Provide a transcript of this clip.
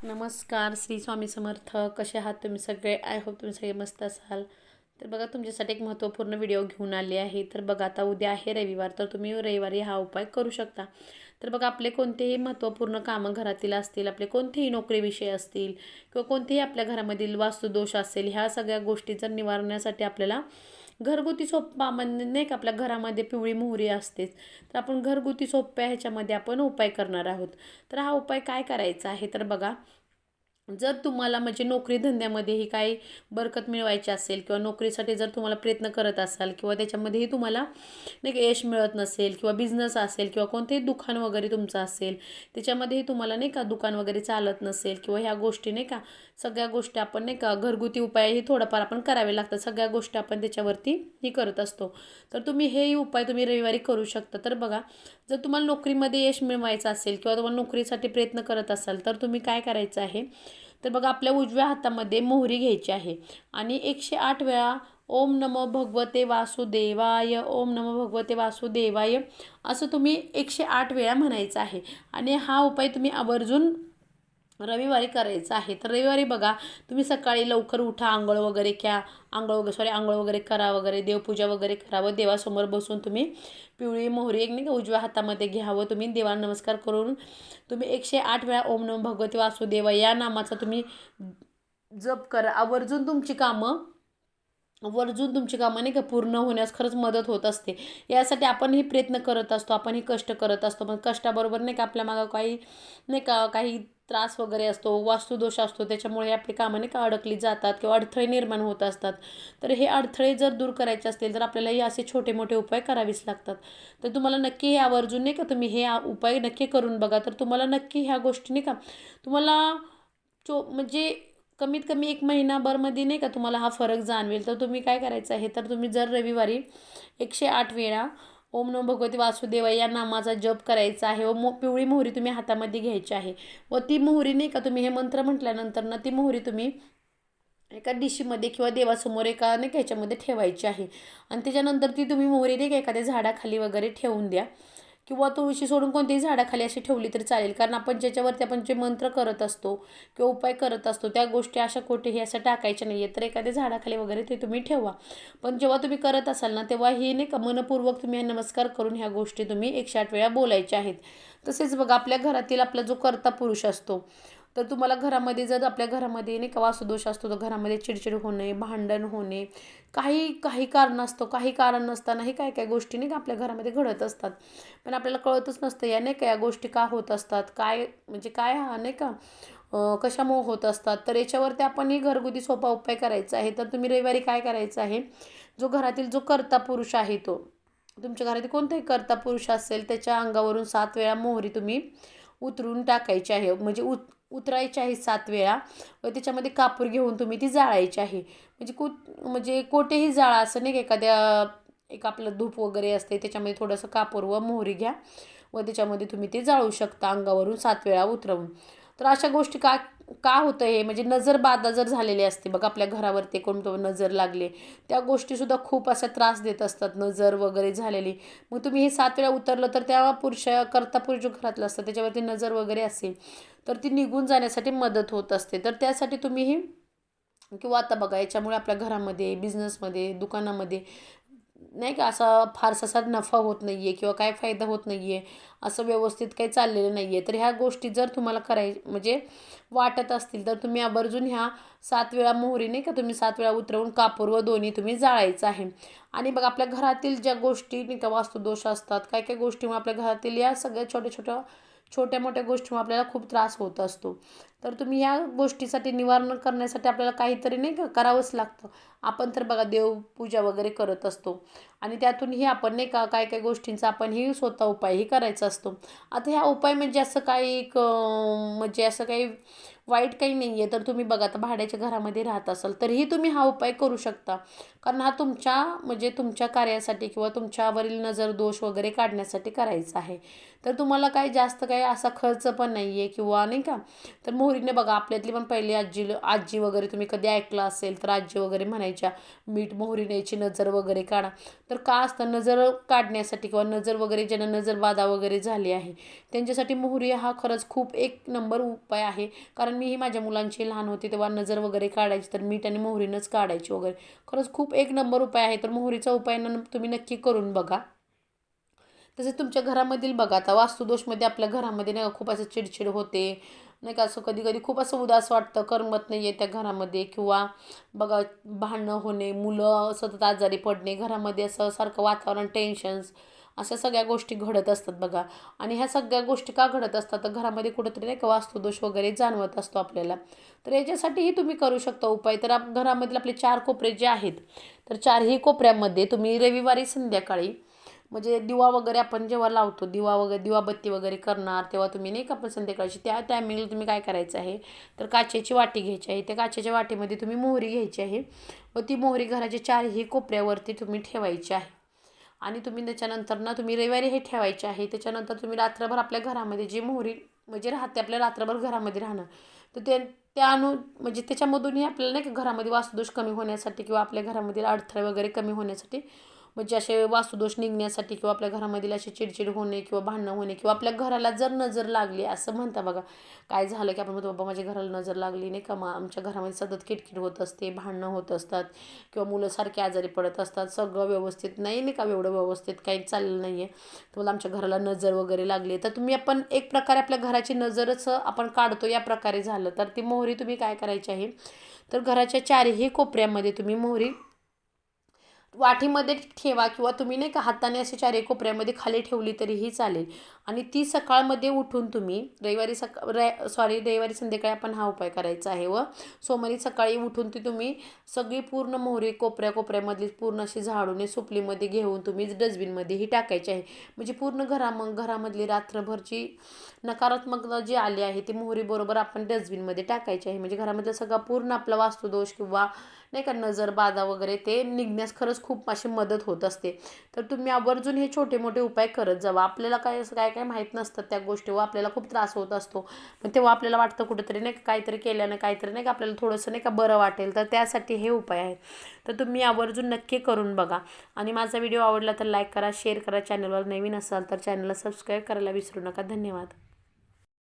नमस्कार, श्री स्वामी समर्थ. कसे आहात तुम्ही सगळे? आय होप तुम्ही सगळे मस्त असाल. तर बघा, तुमच्यासाठी एक महत्त्वपूर्ण व्हिडिओ घेऊन आले आहे. तर बघा, आता उद्या आहे रविवार, तर तुम्ही रविवारी हा उपाय करू शकता. तर बघा, आपले कोणतेही महत्त्वपूर्ण कामं घरातील असतील, आपले कोणतेही नोकरीविषयी असतील किंवा कोणतेही आपल्या घरामधील वास्तुदोष असेल, ह्या सगळ्या गोष्टीचा निवारण्यासाठी आपल्याला घरगुती सोप्पा म्हणजे नाही का, आपल्या घरामध्ये पिवळी मोहरी असतेच. तर आपण घरगुती सोप्या ह्याच्यामध्ये आपण उपाय करणार आहोत. तर हा उपाय काय करायचा आहे, तर बघा, जर तुम्हाला म्हणजे नोकरी धंद्यामध्येही काही बरकत मिळवायची असेल किंवा नोकरीसाठी जर तुम्हाला प्रयत्न करत असाल किंवा त्याच्यामध्येही तुम्हाला नाही का यश मिळत नसेल किंवा बिझनेस असेल किंवा कोणतेही दुकान वगैरे तुमचं असेल, त्याच्यामध्येही तुम्हाला नाही का दुकान वगैरे चालत नसेल किंवा ह्या गोष्टी नाही का, सगळ्या गोष्टी आपण नाही का घरगुती उपायही थोडंफार आपण करावे लागतात. सगळ्या गोष्टी आपण त्याच्यावरती ही करत असतो. तर तुम्ही हेही उपाय तुम्ही रविवारी करू शकता. तर बघा, जर तुम्हाला नोकरीमध्ये यश मिळवायचं असेल किंवा तुम्हाला नोकरीसाठी प्रयत्न करत असाल, तर तुम्ही काय करायचं आहे, तर बघा, आपल्या उजव्या हातामध्ये मोहरी घ्यायची आहे आणि 108 वेळा ओम नमो भगवते वासुदेवाय, ओम नमो भगवते वासुदेवाय असं तुम्ही 108 वेळा म्हणायचं आहे. आणि हा उपाय तुम्ही आवर्जून रविवारी करायचं आहे. तर रविवारी बघा, तुम्ही सकाळी लवकर उठा, आंघोळ वगैरे घ्या, आंघोळ वगैरे करा वगैरे, देवपूजा वगैरे करावं, देवासमोर बसून तुम्ही पिवळी मोहरी एक नाही का उजव्या हातामध्ये घ्यावं. तुम्ही देवाला नमस्कार करून तुम्ही 108 वेळा ओम नमो भगवते वासुदेव या नामाचा तुम्ही जप करा. आवर्जून तुमची कामं नाही का पूर्ण होण्यास खरंच मदत होत असते. यासाठी आपणही प्रयत्न करत असतो, आपणही कष्ट करत असतो, पण कष्टाबरोबर नाही का आपल्या मागं काही नाही का काही त्रास वगैरे असतो, वास्तुदोष असतो, त्याच्यामुळे आपली कामं नाही का अडकली जातात किंवा अडथळे निर्माण होत असतात. तर हे अडथळे जर दूर करायचे असतील तर आपल्यालाही असे छोटे मोठे उपाय करावेच लागतात. तर तुम्हाला नक्की हे आवर्जून नाही का तुम्ही हे उपाय नक्की करून बघा. तर तुम्हाला नक्की ह्या गोष्टी नाही का तुम्हाला म्हणजे कमीत कमी 1 महिनाभरमध्ये नाही का तुम्हाला हा फरक जाणवेल. तर तुम्ही काय करायचं आहे, तर तुम्ही जर रविवारी 108 वेळा ओम नमो भगवते वासुदेवाय या नामाचा जप करायचा आहे व पिवळी मोहरी तुम्ही हातामध्ये घ्यायची आहे व ती मोहरी नाही का तुम्ही हे मंत्र म्हटल्यानंतर ना ती मोहरी तुम्ही एका डिशीमध्ये किंवा देवासमोर एका नाही का ह्याच्यामध्ये ठेवायची आहे. आणि त्याच्यानंतर ती तुम्ही मोहरी नाही का एखाद्या झाडाखाली वगैरे ठेवून द्या किंवा तुळशी सोडून कोणत्याही झाडाखाली अशी ठेवली तरी चालेल. कारण आपण ज्याच्यावरती आपण जे मंत्र करत असतो किंवा उपाय करत असतो त्या गोष्टी अशा कुठेही असं टाकायच्या नाही आहेत. तर एखाद्या झाडाखाली वगैरे ते तुम्ही ठेवा. पण जेव्हा तुम्ही करत असाल ना, तेव्हा हे नाही का मनपूर्वक तुम्ही नमस्कार करून ह्या गोष्टी तुम्ही 108 वेळा बोलायच्या आहेत. तसेच बघा, आपल्या घरातील आपला जो कर्ता पुरुष असतो, तर तुम्हाला घरामध्ये जर आपल्या घरामध्ये नाही का वास्तुदोष असतो, तर घरामध्ये चिडचिड होणे, भांडण होणे, काही काही कारण असतो, काही कारण नसतानाही काय काय गोष्टी नाही का आपल्या घरामध्ये घडत असतात. पण आपल्याला कळतच नसतं या नाही का या गोष्टी का होत असतात, काय म्हणजे काय हा नाही का कशामुळे होत असतात. तर याच्यावरती आपण ही घरगुती सोपा उपाय करायचा आहे. तर तुम्ही रविवारी काय करायचं आहे, जो घरातील जो कर्ता पुरुष आहे, तो तुमच्या घरातील कोणताही कर्ता पुरुष असेल त्याच्या अंगावरून 7 वेळा मोहरी तुम्ही उतरून टाकायची आहे. म्हणजे उतरायची आहे 7 वेळा व त्याच्यामध्ये कापूर घेऊन तुम्ही ती जाळायची आहे. म्हणजे कोठेही जाळा, असं नाही का एक आपलं धूप वगैरे असते त्याच्यामध्ये थोडंसं कापूर व मोहरी घ्या व त्याच्यामध्ये तुम्ही ते जाळू शकता अंगावरून 7 वेळा उतरवून. तर अशा गोष्टी का का होतं हे, म्हणजे नजरबाधा जर झालेली असते बघा आपल्या घरावरती, कोणतं नजर लागले, त्या गोष्टीसुद्धा खूप अशा त्रास देत असतात, नजर वगैरे झालेली. मग तुम्ही हे 7 वेळा उतरलं तर त्या कर्ता पुरुष जो घरातलं असतं त्याच्यावरती नजर वगैरे असेल तर ती निघून जाण्यासाठी मदत होत असते. तर त्यासाठी तुम्ही ही किंवा आता बघा, याच्यामुळे आपल्या घरामध्ये, बिझनेसमध्ये, दुकानामध्ये नाही का असा फारसा असा नफा होत नाही आहे किंवा काय फायदा होत नाही आहे, असं व्यवस्थित काही चाललेलं नाही आहे. तर ह्या गोष्टी जर तुम्हाला म्हणजे वाटत असतील तर तुम्ही आवर्जून ह्या 7 वेळा मोहरी नाही का तुम्ही 7 वेळा उतरवून कापूर व दोन्ही तुम्ही जाळायचं आहे. आणि बघा, आपल्या घरातील ज्या गोष्टी नाही का वास्तुदोष असतात, काय काय गोष्टीमुळे आपल्या घरातील या सगळ्या छोट्या मोठ्या गोष्टीमुळे आपल्याला खूप त्रास होत असतो. तर तुम्ही या गोष्टीसाठी निवारण करण्यासाठी आपल्याला काहीतरी नाही का करावंच लागतं. आपण तर बघा देवपूजा वगैरे करत असतो आणि त्यातूनही आपण नाही का काय काय गोष्टींचा आपण ही स्वतः उपायही करायचा असतो. आता ह्या उपाय म्हणजे असं काही म्हणजे असं काही वाईट काही नाही आहे. तर तुम्ही बघा, आता भाड्याच्या घरामध्ये राहत असाल तरीही तुम्ही हा उपाय करू शकता. कारण हा म्हणजे तुमच्या कार्यासाठी किंवा तुमच्यावरील नजर दोष वगैरे काढण्यासाठी करायचा आहे. तर तुम्हाला काही जास्त काही असा खर्च पण नाही आहे किंवा नाही का. तर मोहरीने बघा, आपल्यातली पण पहिली आजी वगैरे तुम्ही कधी ऐकलं असेल तर आजी वगैरे म्हणायच्या, मीठ मोहरी न्यायची, नजर वगैरे काढा. तर का असतं, नजर काढण्यासाठी किंवा नजर वगैरे ज्यांना नजरबाधा वगैरे झाली आहे त्यांच्यासाठी मोहरी हा खरंच खूप एक नंबर उपाय आहे. कारण मीही माझ्या मुलांची लहान होती तेव्हा नजर वगैरे काढायची तर मीठ आणि मोहरीनंच काढायची वगैरे. खरंच खूप एक नंबर उपाय आहे. तर मोहरीचा उपाय तुम्ही नक्की करून बघा. तसेच तुमच्या घरामधील बघा, आता वास्तुदोषमध्ये आपल्या घरामध्ये नाही का खूप असं चिडचिड होते, नाही का, असं कधी कधी खूप असं उदास वाटतं, करमत नाही आहे त्या घरामध्ये, किंवा बघा भांडणं होणे, मुलं सतत आजारी पडणे, घरामध्ये असं सारखं वातावरण, टेन्शन्स, अशा सगळ्या गोष्टी घडत असतात बघा. आणि ह्या सगळ्या गोष्टी का घडत असतात, तर घरामध्ये कुठंतरी नाही का वास्तुदोष वगैरे जाणवत असतो आपल्याला. तर याच्यासाठीही तुम्ही करू शकता उपाय. तर घरामधील आपले 4 कोपरे जे आहेत, तर 4ही कोपऱ्यामध्ये तुम्ही रविवारी संध्याकाळी, म्हणजे दिवा वगैरे आपण जेव्हा लावतो, दिवा वगैरे दिवाबत्ती वगैरे करणार तेव्हा तुम्ही नाही का, आपण संध्याकाळची त्या टायमिंगला तुम्ही काय करायचं आहे, तर काचेची वाटी घ्यायची आहे. त्या काचेच्या वाटीमध्ये तुम्ही मोहरी घ्यायची आहे व ती मोहरी घराच्या 4ही कोपऱ्यावरती तुम्ही ठेवायची आहे. आणि तुम्ही त्याच्यानंतर ना, तुम्ही रविवारी हे ठेवायचे आहे. त्याच्यानंतर तुम्ही रात्रभर आपल्या घरामध्ये जी मोहरी म्हणजे राहते, आपल्या रात्रभर घरामध्ये राहणं, तर त्या म्हणजे त्याच्यामधूनही आपल्याला नाही का घरामध्ये वास्तुदोष कमी होण्यासाठी किंवा आपल्या घरामधील अडथळे वगैरे कमी होण्यासाठी, म्हणजे असे वास्तुदोष निघण्यासाठी, किंवा आपल्या घरामधील असे चिडचिड होणे किंवा भांडणं होणे, किंवा आपल्या घराला जर नजर लागली असं म्हणता बघा, काय झालं की आपण म्हणतो बाबा माझ्या घराला नजर लागली नाही का, मग आमच्या घरामध्ये सतत किटकिट होत असते, भांडणं होत असतात, किंवा मुलं सारखे आजारी पडत असतात, सगळं व्यवस्थित नाही का, एवढं व्यवस्थित काही चाललं नाही आहे, तुम्हाला आमच्या घराला नजर वगैरे लागली, तर तुम्ही आपण एक प्रकारे आपल्या घराची नजरच आपण काढतो या प्रकारे झालं. तर ती मोहरी तुम्ही काय करायची आहे, तर घराच्या 4ही कोपऱ्यामध्ये तुम्ही मोहरी वाटीमध्ये ठेवा, किंवा तुम्ही नाही का हाताने असे 4ही कोपऱ्यामध्ये खाली ठेवली तरीही चालेल. आणि ती सकाळमध्ये उठून तुम्ही रविवारी संध्याकाळी आपण हा उपाय करायचा आहे, व सोमवारी सकाळी उठून ती तुम्ही सगळी पूर्ण मोहरी कोपऱ्यामधली पूर्ण अशी झाडूने सुपलीमध्ये घेऊन तुम्ही डस्टबिनमध्येही टाकायची आहे. म्हणजे पूर्ण घरामधली रात्रभरची नकारात्मकता जी आली आहे ती मोहरीबरोबर आपण डस्टबिनमध्ये टाकायची आहे. म्हणजे घरामधला सगळा पूर्ण आपला वास्तुदोष किंवा नाही का नजर बाधा वगैरे ते निघण्यास खरंच खूप अशी मदत होत असते. तर तुम्ही आवर्जून हे छोटे मोठे उपाय करत जावा. आपल्याला काय असं काय काय माहीत नसतं त्या गोष्टी, व आपल्याला खूप त्रास होत असतो, पण तेव्हा आपल्याला वाटतं कुठेतरी नाही का काहीतरी केल्यानं काहीतरी नाही का आपल्याला थोडंसं नाही का बरं वाटेल, तर त्यासाठी हे उपाय आहेत. तर तुम्ही आवर्जून नक्की करून बघा. आणि माझा व्हिडिओ आवडला तर लाईक करा, शेअर करा. चॅनलवर नवीन असाल तर चॅनलला सबस्क्राईब करायला विसरू नका. धन्यवाद.